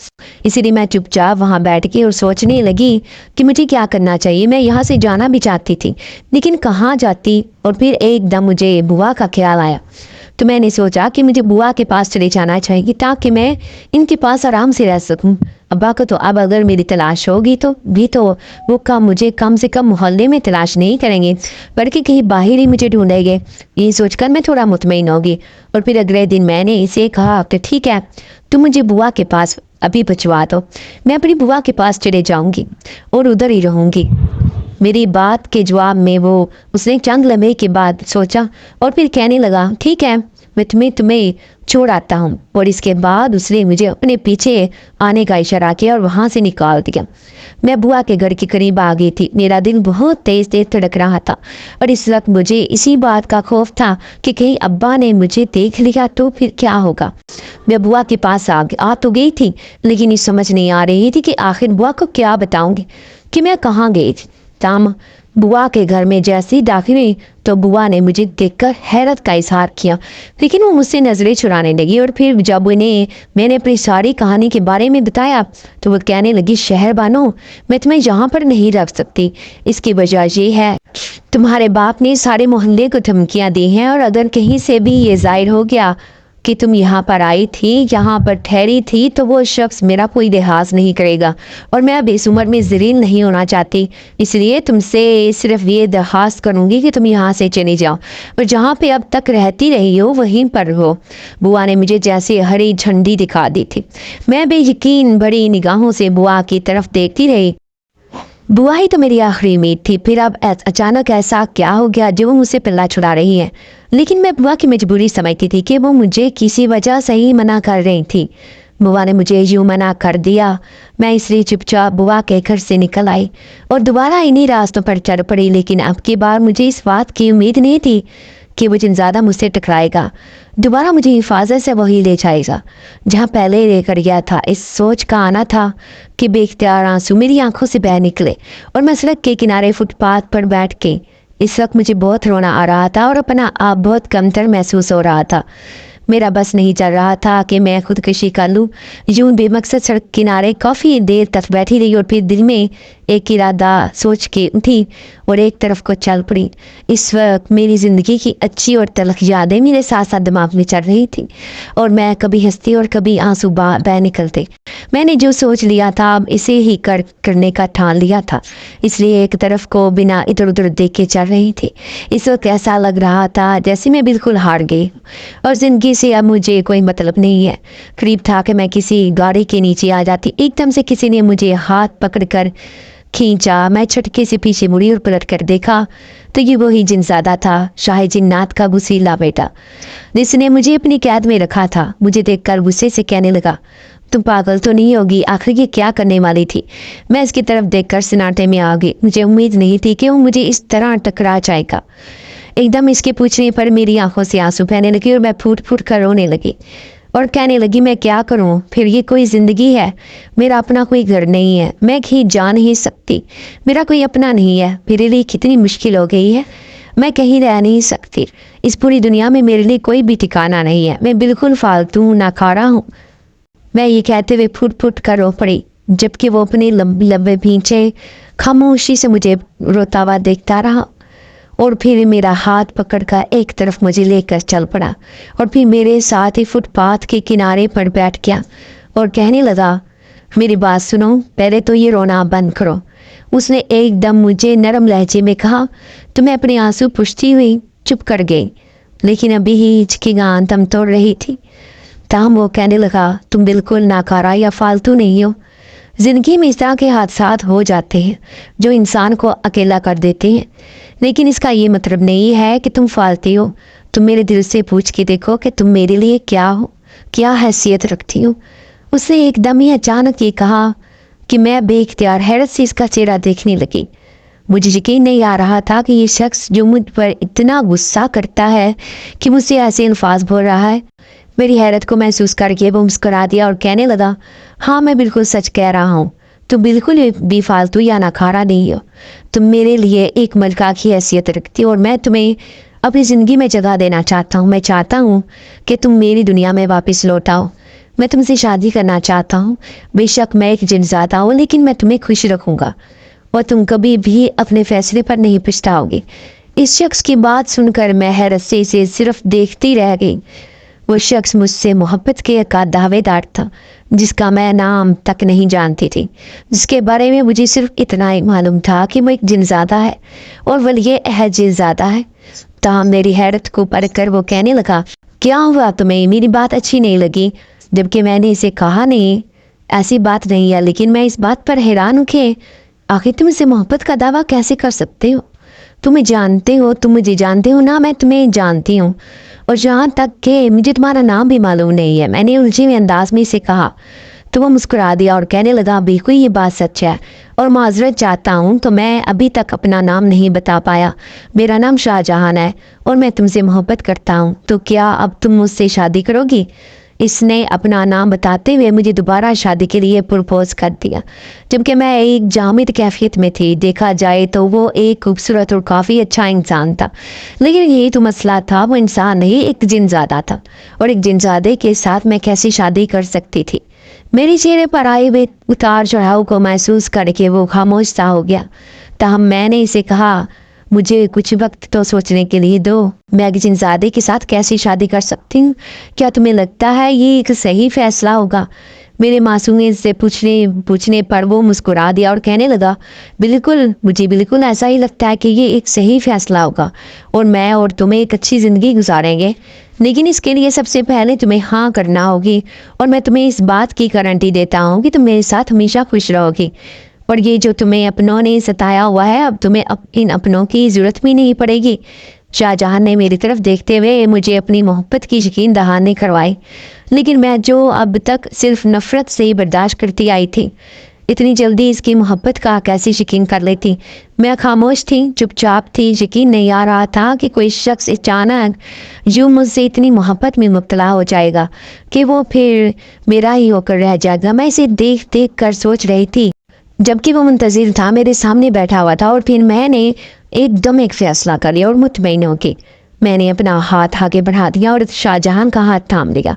इसीलिए मैं चुपचाप वहाँ बैठ के और सोचने लगी कि मुझे क्या करना चाहिए। मैं यहाँ से जाना भी चाहती थी, लेकिन कहाँ जाती। और फिर एकदम मुझे बुआ का ख्याल आया तो मैंने सोचा कि मुझे बुआ के पास चले जाना चाहिए ताकि मैं इनके पास आराम से रह सकूं। अब्बा को तो अब अगर मेरी तलाश होगी तो वो मुझे कम से कम मोहल्ले में तलाश नहीं करेंगे, बल्कि कहीं बाहर ही मुझे ढूंढेंगे। ये सोचकर मैं थोड़ा मुतमईन होगी। और फिर अगले दिन मैंने इसे कहा कि ठीक है, तुम मुझे बुआ के पास अभी भिजवा दो, मैं अपनी बुआ के पास चले जाऊँगी और उधर ही रहूँगी। मेरी बात के जवाब में उसने चंद लम्हे के बाद सोचा और फिर कहने लगा, ठीक है, मैं तुम्हें छोड़ आता हूँ। और इसके बाद उसने मुझे अपने पीछे आने का इशारा किया और वहाँ से निकाल दिया। मैं बुआ के घर के करीब आ गई थी। मेरा दिल बहुत तेज तेज धड़क रहा था और इस वक्त मुझे इसी बात का खौफ था कि कहीं अब्बा ने मुझे देख लिया तो फिर क्या होगा। मैं बुआ के पास आ तो गई थी, लेकिन ये समझ नहीं आ रही थी कि आखिर बुआ को क्या बताऊंगी कि मैं कहाँ गई थी। ताम बुआ के घर में जैसी दाखिल हुई तो बुआ ने मुझे देखकर हैरत का इजहार किया, लेकिन वो मुझसे नजरें चुराने लगी। और फिर जब मैंने अपनी सारी कहानी के बारे में बताया तो वो कहने लगी, शहर बानो, मैं तुम्हें यहाँ पर नहीं रख सकती। इसकी वजह ये है, तुम्हारे बाप ने सारे मोहल्ले को धमकियाँ दी हैं और अगर कहीं से भी ये जाहिर हो गया कि तुम यहाँ पर आई थी, यहाँ पर ठहरी थी, तो वो शख्स मेरा कोई लिहाज नहीं करेगा और मैं अब इस उम्र में ज़लील नहीं होना चाहती। इसलिए तुमसे सिर्फ ये दरख्वास्त करूँगी कि तुम यहाँ से चली जाओ और जहाँ पे अब तक रहती रही हो वहीं पर रहो। बुआ ने मुझे जैसे हरी झंडी दिखा दी थी। मैं बेयकीन बड़ी निगाहों से बुआ की तरफ देखती रही। बुआ ही तो मेरी आखिरी उम्मीद थी। फिर अब अचानक ऐसा क्या हो गया जो वो मुझसे पल्ला छुड़ा रही है। लेकिन मैं बुआ की मजबूरी समझती थी कि वो मुझे किसी वजह से ही मना कर रही थी। बुआ ने मुझे यूँ मना कर दिया। मैं इसलिए चुपचाप बुआ के घर से निकल आई और दोबारा इन्हीं रास्तों पर चल पड़ी। लेकिन अब की बार मुझे इस बात की उम्मीद नहीं थी کہ وہ जिनज़ादा मुझसे टकराएगा, दोबारा मुझे हिफाजत से वही ले जाएगा जहाँ पहले लेकर गया था। इस सोच का आना था कि बेख्तियार आंसू मेरी आंखों से बह निकले और मैं सड़क के किनारे फुटपाथ पर बैठ के इस वक्त मुझे बहुत रोना आ रहा था और अपना आप बहुत कमतर महसूस हो रहा था। मेरा बस नहीं चल रहा था कि मैं खुदकशी कर लूँ। यूं बेमकसद सड़क किनारे काफ़ी देर तक बैठी रही और फिर दिल में एक इरादा सोच के उठी और एक तरफ को चल पड़ी। इस वक्त मेरी ज़िंदगी की अच्छी और तलख यादें मेरे साथ साथ दिमाग में चल रही थी और मैं कभी हंसती और कभी आंसू बह निकलते। मैंने जो सोच लिया था अब इसे ही करने का ठान लिया था, इसलिए एक तरफ को बिना इधर उधर देख के चल रही थी। इस वक्त ऐसा लग रहा था जैसे मैं बिल्कुल हार गई और ज़िंदगी से अब मुझे कोई मतलब नहीं है। करीब था कि मैं किसी गाड़ी के नीचे आ जाती। एकदम से किसी ने मुझे हाथ पकड़कर खींचा। मैं झटके से पीछे मुड़ी और पलट कर देखा तो ये वही जिनज़ादा था, शाह जिन्नात का गुस्सीला बेटा, जिसने मुझे अपनी कैद में रखा था। मुझे देखकर गुस्से से कहने लगा, तुम पागल तो नहीं होगी, आखिर ये क्या करने वाली थी? मैं इसकी तरफ देखकर सन्नाटे में आ गई। मुझे उम्मीद नहीं थी कि वो मुझे इस तरह टकरा जाएगा। एकदम इसके पूछने पर मेरी आंखों से आंसू बहने लगे और मैं फूट फूट कर रोने लगी और कहने लगी, मैं क्या करूं? फिर ये कोई ज़िंदगी है? मेरा अपना कोई घर नहीं है, मैं कहीं जा नहीं सकती, मेरा कोई अपना नहीं है, मेरे लिए कितनी मुश्किल हो गई है, मैं कहीं रह नहीं सकती, इस पूरी दुनिया में मेरे लिए कोई भी ठिकाना नहीं है, मैं बिल्कुल फालतू हूँ, नाकारा हूँ। मैं ये कहते हुए फुट फुट कर रो पड़ी, जबकि वो अपने लंबे लंबे पीछे खामोशी से मुझे रोता हुआ देखता रहा और फिर मेरा हाथ पकड़कर एक तरफ मुझे लेकर चल पड़ा और फिर मेरे साथ ही फुटपाथ के किनारे पर बैठ गया और कहने लगा, मेरी बात सुनो, पहले तो ये रोना बंद करो। उसने एकदम मुझे नरम लहजे में कहा तो मैं अपने आंसू पूछती हुई चुप कर गई, लेकिन अभी ही हिचकियाँ दम तोड़ रही थी। ताहम वो कहने लगा, तुम बिल्कुल नाकारा या फालतू नहीं हो। ज़िंदगी में इस तरह के हादसात हो जाते हैं जो इंसान को अकेला कर देते हैं, लेकिन इसका ये मतलब नहीं है कि तुम फालतू हो। तुम मेरे दिल से पूछ के देखो कि तुम मेरे लिए क्या हो, क्या हैसियत रखती हो। उसने एकदम ही अचानक ये कहा कि मैं बेख्तियार हैरत से इसका चेहरा देखने लगी। मुझे यकीन नहीं आ रहा था कि ये शख्स जो मुझ पर इतना गुस्सा करता है कि मुझसे ऐसे अल्फाज बोल रहा है। मेरी हैरत को महसूस करके वो मुस्कुरा दिया और कहने लगा, हाँ मैं बिल्कुल सच कह रहा हूँ, तुम बिल्कुल भी फालतू या नाकारा नहीं हो। तुम मेरे लिए एक मलका की हैसियत रखती हो और मैं तुम्हें अपनी ज़िंदगी में जगह देना चाहता हूँ। मैं चाहता हूँ कि तुम मेरी दुनिया में वापस लौट आओ। मैं तुमसे शादी करना चाहता हूँ। बेशक मैं एक जिनज़ादा हूँ, लेकिन मैं तुम्हें खुश रखूँगा और तुम कभी भी अपने फैसले पर नहीं पछताओगे। इस शख्स की बात सुनकर मैं हैरत से इसे सिर्फ देखती रह गई। वो शख्स मुझसे मोहब्बत के का दावेदार था, जिसका मैं नाम तक नहीं जानती थी, जिसके बारे में मुझे सिर्फ इतना ही मालूम था कि वो एक जिनज़ादा है और वली अहद जिनज़ादा है। ताहम मेरी हैरत को पढ़कर वो कहने लगा, क्या हुआ तुम्हें? मेरी बात अच्छी नहीं लगी? जबकि मैंने इसे कहा नहीं, ऐसी बात नहीं है, लेकिन मैं इस बात पर हैरान हूँ कि आखिर तुम इसे मोहब्बत का दावा कैसे कर सकते हो? तुम्हें जानते हो, तुम मुझे जानते हो ना, मैं तुम्हें जानती हूँ, और जहाँ तक कि मुझे तुम्हारा नाम भी मालूम नहीं है। मैंने उलझे हुए अंदाज में इसे कहा तो वो मुस्कुरा दिया और कहने लगा, बिल्कुल ये बात सच है और माजरत चाहता हूँ तो मैं अभी तक अपना नाम नहीं बता पाया। मेरा नाम शाहजहान है और मैं तुमसे मोहब्बत करता हूँ, तो क्या अब तुम मुझसे शादी करोगी? इसने अपना नाम बताते हुए मुझे दोबारा शादी के लिए प्रपोज कर दिया, जबकि मैं एक जामिद कैफियत में थी। देखा जाए तो वो एक खूबसूरत और काफ़ी अच्छा इंसान था, लेकिन यही तो मसला था, वो इंसान नहीं एक जिनज़ादा था, और एक जिनज़ादे के साथ मैं कैसे शादी कर सकती थी? मेरे चेहरे पर आए हुए उतार चढ़ाव को महसूस करके वो खामोश सा हो गया। ताहम मैंने इसे कहा, मुझे कुछ वक्त तो सोचने के लिए दो। मैं एक जिनज़ादे के साथ कैसे शादी कर सकती हूँ? क्या तुम्हें लगता है ये एक सही फैसला होगा? मेरे मासूमियत से पूछने पर वो मुस्कुरा दिया और कहने लगा, बिल्कुल, मुझे बिल्कुल ऐसा ही लगता है कि ये एक सही फैसला होगा और मैं और तुम्हें एक अच्छी ज़िंदगी गुजारेंगे, लेकिन इसके लिए सबसे पहले तुम्हें हाँ करना होगी और मैं तुम्हें इस बात की गारंटी देता हूँ कि तुम मेरे साथ हमेशा खुश रहोगी। और ये जो तुम्हें अपनों ने सताया हुआ है, अब तुम्हें इन अपनों की ज़रूरत भी नहीं पड़ेगी। शाहजहां ने मेरी तरफ देखते हुए मुझे अपनी मोहब्बत की यकीन दहानी करवाई, लेकिन मैं जो अब तक सिर्फ नफ़रत से ही बर्दाश्त करती आई थी, इतनी जल्दी इसकी मोहब्बत का कैसे यकीन कर लेती। मैं खामोश थी, चुपचाप थी। यकीन नहीं आ रहा था कि कोई शख्स अचानक यूं मुझसे इतनी मोहब्बत में मुब्तला हो जाएगा कि वो फिर मेरा ही होकर रह जाएगा। मैं इसे देख देख कर सोच रही थी, जबकि वो मुंतजिर था, मेरे सामने बैठा हुआ था। और फिर मैंने एकदम एक फैसला कर लिया और मुतमईन होके मैंने अपना हाथ आगे बढ़ा दिया और शाहजहां का हाथ थाम लिया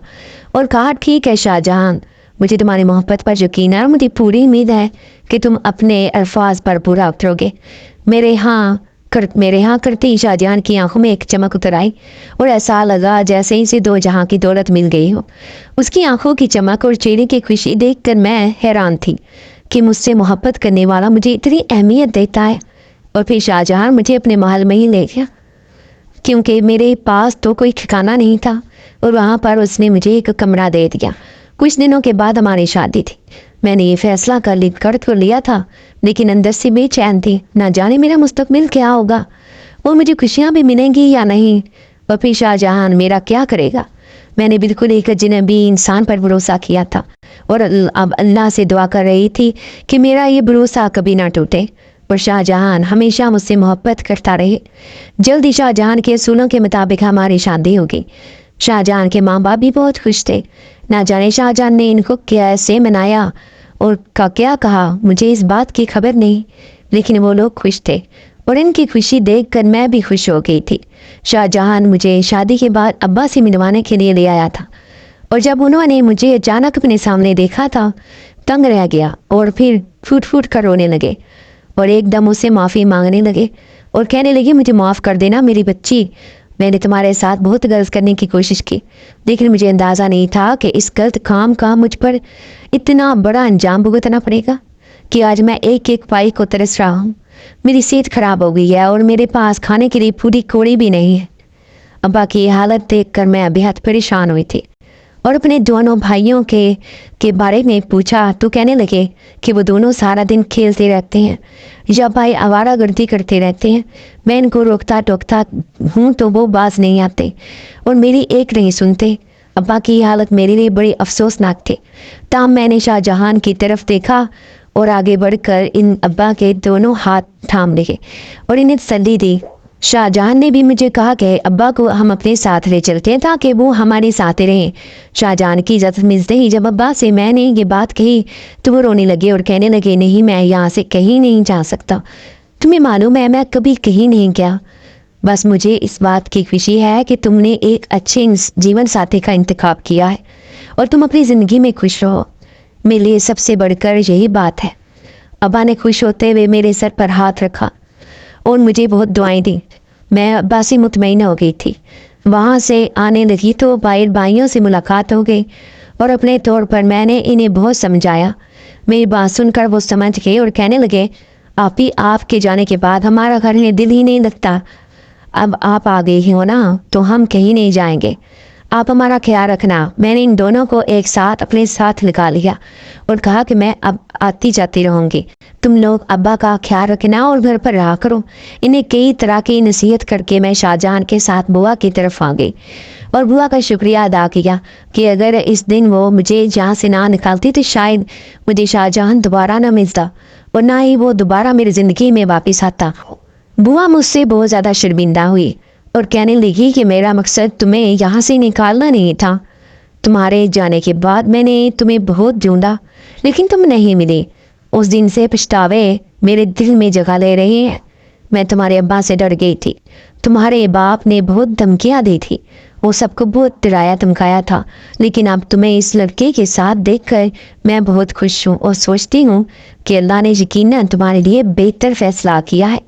और कहा, ठीक है शाहजहां, मुझे तुम्हारी मोहब्बत पर यकीन है और मुझे पूरी उम्मीद है कि तुम अपने अल्फाज पर पूरा उतरोगे। मेरे हाँ करते ही शाहजहां की आंखों में एक चमक उतर आई और ऐसा लगा जैसे ही से दो जहां की दौलत मिल गई हो। उसकी आंखों की चमक और चेहरे की खुशी देखकर मैं हैरान थी कि मुझसे मोहब्बत करने वाला मुझे इतनी अहमियत देता है। और फिर शाहजहां मुझे अपने महल में ही ले गया, क्योंकि मेरे पास तो कोई ठिकाना नहीं था और वहाँ पर उसने मुझे एक कमरा दे दिया। कुछ दिनों के बाद हमारी शादी थी। मैंने ये फैसला कर तो लिया था, लेकिन अंदर से बेचैन थी। ना जाने मेरा मुस्तकबिल क्या होगा और मुझे खुशियाँ भी मिलेंगी या नहीं, और फिर शाहजहां मेरा क्या करेगा। मैंने बिल्कुल एक अजनबी इंसान पर भरोसा किया था और अब अल्लाह से दुआ कर रही थी कि मेरा ये भरोसा कभी ना टूटे और शाहजहां हमेशा मुझसे मोहब्बत करता रहे। जल्दी शाहजहां के असूलों के मुताबिक हमारी शादी होगी। शाहजहां के माँ बाप भी बहुत खुश थे। ना जाने शाहजहां ने इनको कैसे मनाया और क्या कहा, मुझे इस बात की खबर नहीं, लेकिन वो लोग खुश थे और इनकी खुशी देखकर मैं भी खुश हो गई थी। शाहजहां मुझे शादी के बाद अब्बा से मिलवाने के लिए ले आया था और जब उन्होंने मुझे अचानक अपने सामने देखा था, तंग रह गया और फिर फूट फूट कर रोने लगे और एकदम उससे माफ़ी मांगने लगे और कहने लगे, मुझे माफ़ कर देना मेरी बच्ची, मैंने तुम्हारे साथ बहुत गलत करने की कोशिश की, लेकिन मुझे अंदाज़ा नहीं था कि इस गलत काम का मुझ पर इतना बड़ा अंजाम भुगतना पड़ेगा कि आज मैं एक एक पाई को तरस रहा हूँ। मेरी सेहत खराब हो गई है और मेरे पास खाने के लिए पूरी कौड़ी भी नहीं है। अब्बा की हालत देखकर मैं बेहद परेशान हुई थी और अपने दोनों भाइयों के बारे में पूछा तो कहने लगे कि वो दोनों सारा दिन खेलते रहते हैं या भाई आवारागर्दी करते रहते हैं। मैं इनको रोकता टोकता हूँ तो वो बाज नहीं आते और मेरी एक नहीं सुनते। अब्बा की हालत मेरे लिए बड़ी अफसोसनाक थी। तब मैंने शाहजहां की तरफ देखा और आगे बढ़कर इन अब्बा के दोनों हाथ थाम लिए और इन्हें तसल्ली दी। शाहजहां ने भी मुझे कहा कि अब्बा को हम अपने साथ ले चलते हैं ताकि वो हमारे साथ रहें। शाहजहां की इजाज़त मिलते ही जब अब्बा से मैंने ये बात कही तो वो रोने लगे और कहने लगे, नहीं, मैं यहाँ से कहीं नहीं जा सकता। तुम्हें मालूम है मैं कभी कहीं नहीं गया, बस मुझे इस बात की खुशी है कि तुमने एक अच्छे जीवन साथी का इंतखाब किया है और तुम अपनी ज़िंदगी में खुश रहो। मेरे लिए सबसे बढ़कर यही बात है। अब्बा ने खुश होते हुए मेरे सर पर हाथ रखा और मुझे बहुत दुआएं दी। मैं अब्बा से मुतमईन हो गई थी। वहाँ से आने लगी तो भाइयों से मुलाकात हो गई और अपने तौर पर मैंने इन्हें बहुत समझाया। मेरी बात सुनकर वो समझ गए और कहने लगे, आपके जाने के बाद हमारा घर में दिल ही नहीं लगता। अब आप आ गई हो ना तो हम कहीं नहीं जाएंगे, आप हमारा ख्याल रखना। मैंने इन दोनों को एक साथ अपने साथ लगा लिया और कहा कि मैं अब आती जाती रहूँगी, तुम लोग अब्बा का ख्याल रखना और घर पर रहा करो। इन्हें कई तरह की नसीहत करके मैं शाहजहां के साथ बुआ की तरफ आ गई और बुआ का शुक्रिया अदा किया कि अगर इस दिन वो मुझे यहाँ से ना निकालती तो शायद मुझे शाहजहां दोबारा ना मिलता और ना ही वो दोबारा मेरी ज़िंदगी में वापस आता। बुआ मुझसे बहुत ज़्यादा शर्मिंदा हुई और कहने लगी कि मेरा मकसद तुम्हें यहाँ से निकालना नहीं था। तुम्हारे जाने के बाद मैंने तुम्हें बहुत ढूंढा लेकिन तुम नहीं मिली। उस दिन से पछतावे मेरे दिल में जगह ले रहे हैं। मैं तुम्हारे अब्बा से डर गई थी। तुम्हारे बाप ने बहुत धमकियाँ दी थी, वो सबको बहुत डराया धमकाया था, लेकिन अब तुम्हें इस लड़के के साथ देखकर मैं बहुत खुश हूँ और सोचती हूँ कि अल्लाह ने यकीनन तुम्हारे लिए बेहतर फैसला किया है।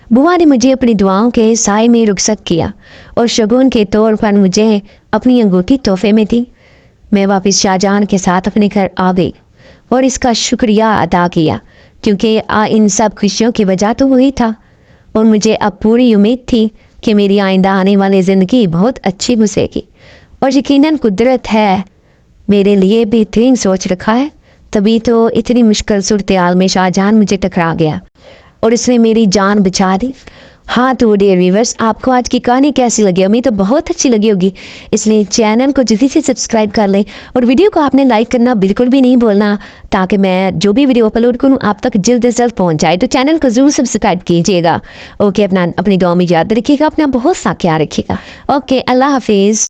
बुआ ने मुझे अपनी दुआओं के साए में रुखसत किया और शगुन के तौर पर मुझे अपनी अंगूठी तोहफे में दी। मैं वापस शाहजहां के साथ अपने घर आ गई और इसका शुक्रिया अदा किया, क्योंकि इन सब खुशियों की वजह तो वही था और मुझे अब पूरी उम्मीद थी कि मेरी आइंदा आने वाली ज़िंदगी बहुत अच्छी गुजरेगी और यकीनन कुदरत है मेरे लिए बेहतरीन सोच रखा है। तभी तो इतनी मुश्किल सूरत हाल में शाहजहां मुझे टकरा गया और इसने मेरी जान बचा दी। हाँ तो डियर व्यूवर्स, आपको आज की कहानी कैसी लगी? उम्मीद तो बहुत अच्छी लगी होगी, इसलिए चैनल को जल्दी से सब्सक्राइब कर लें और वीडियो को आपने लाइक करना बिल्कुल भी नहीं भूलना, ताकि मैं जो भी वीडियो अपलोड करूँ आप तक जल्द से जल्द पहुँच जाए। तो चैनल को ज़रूर सब्सक्राइब कीजिएगा। ओके, अपनी दुआ में याद रखिएगा, अपना बहुत सा ख्याल रखिएगा। ओके, अल्लाह हाफिज़।